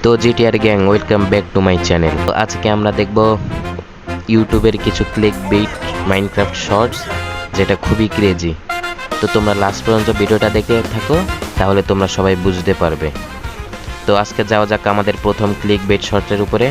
তো GTR gang, welcome back to my channel. তো আজকে আমরা দেখব ইউটিউবের কিছু ক্লিক বেইট মাইনক্রাফট শর্টস, যেটা খুবই ক্রেজি। তো তোমরা লাস্ট পর্যন্ত ভিডিওটা দেখে থাকো, তাহলে তোমরা সবাই বুঝতে পারবে। তো আজকে যাওয়া যাক আমাদের প্রথম ক্লিক বেইট শর্টসের উপরে।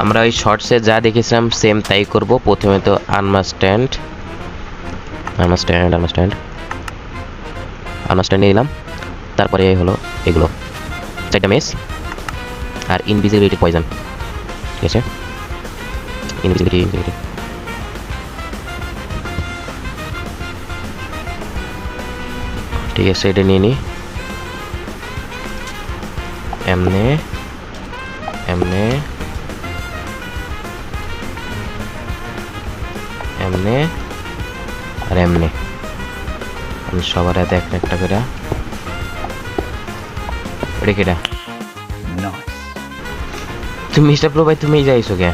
আমরা ওই শর্টসে যা দেখেছিলাম সেম তাই করব। প্রথমে তো আনমাস্ট্যান্ড নিলাম, তারপরে হলো এগুলো 4টা মেস আর ইনভিজিবিলিটি পয়জন। ঠিক আছে, ইনভিজিবিলিটি ঠিক আছে, এটা নিয়ে নিই। এমনে আর এমনে আমি সবার হাতে একটা করে রেখেটা। তুমি মিস্টার প্রো ভাই, তুমি যাইছো কে?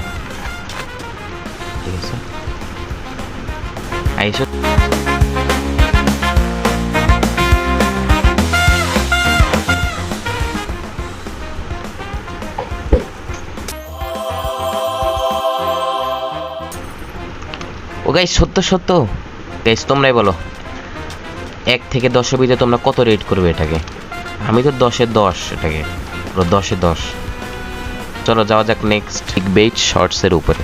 ঠিক আছে, আইসো। ও গাইস, সত্য গাইস, তোমরাই বলো 1 থেকে 10-এর ভিতরে তোমরা কত রেট করবে এটাকে? আমি তো 10-এ 10 এটাকে, পুরো 10-এ 10। চলো যাওয়া যাক নেক্সট ক্লিক বেইট শর্টসের উপরে।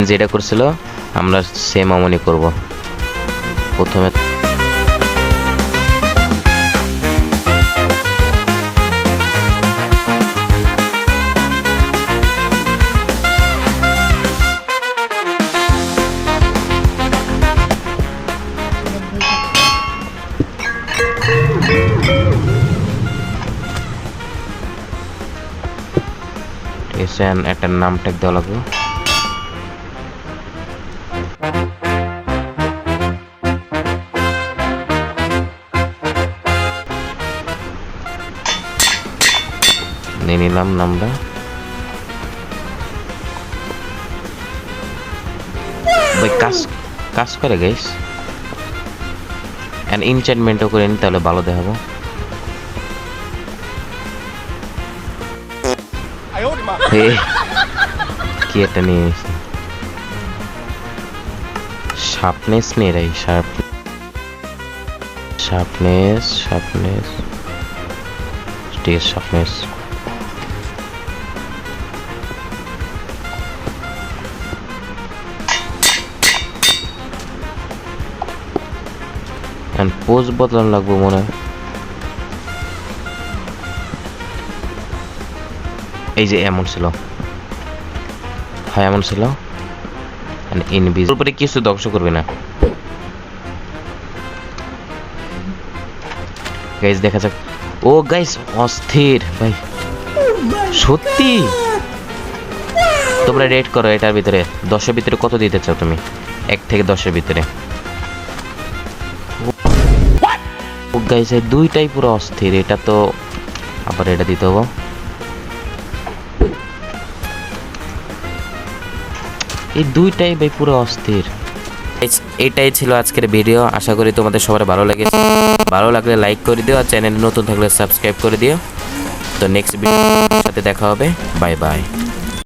যেটা করছিল আমরা সেম অমনি করব। প্রথমে একটা নাম ট্যাগ দেওয়া লাগবে। নিয়ে নিলাম নামটা। ভাই কাজ করে গাইস, এন্ড এনচেন্টমেন্টও করে নি, তাহলে ভালো দেখাবো। কি এটা নিয়ে শার্পনেস নিয়ে রাই, শার্পনেস ঠিক আছে, শার্পনেস। পোজ বদলানো লাগবে মনে হয়। এই যে এমন ছিল, হ্যাঁ এমন ছিল। উপরে কিছু ধ্বংস করবে না গাইস, দেখা যাক। ও গাইস, অস্থির ভাই, সত্যি। তোমরা রেট করো এটার ভিতরে 10-এর ভিতরে কত দিতে চাও তুমি? 1 থেকে 10-এর ভিতরে। ও গাইস, এই দুইটাই পুরো অস্থির। এটা তো আবার এটা দিতে হবে। এই দুইটাই ভাই পুরো অস্থির। এটাই ছিল আজকের ভিডিও। আশা করি তোমাদের সবার ভালো লেগেছে। ভালো লাগলে লাইক করে দিও, আর চ্যানেল নতুন থাকলে সাবস্ক্রাইব করে দিও। তো নেক্সট ভিডিওর সাথে দেখা হবে। Bye bye.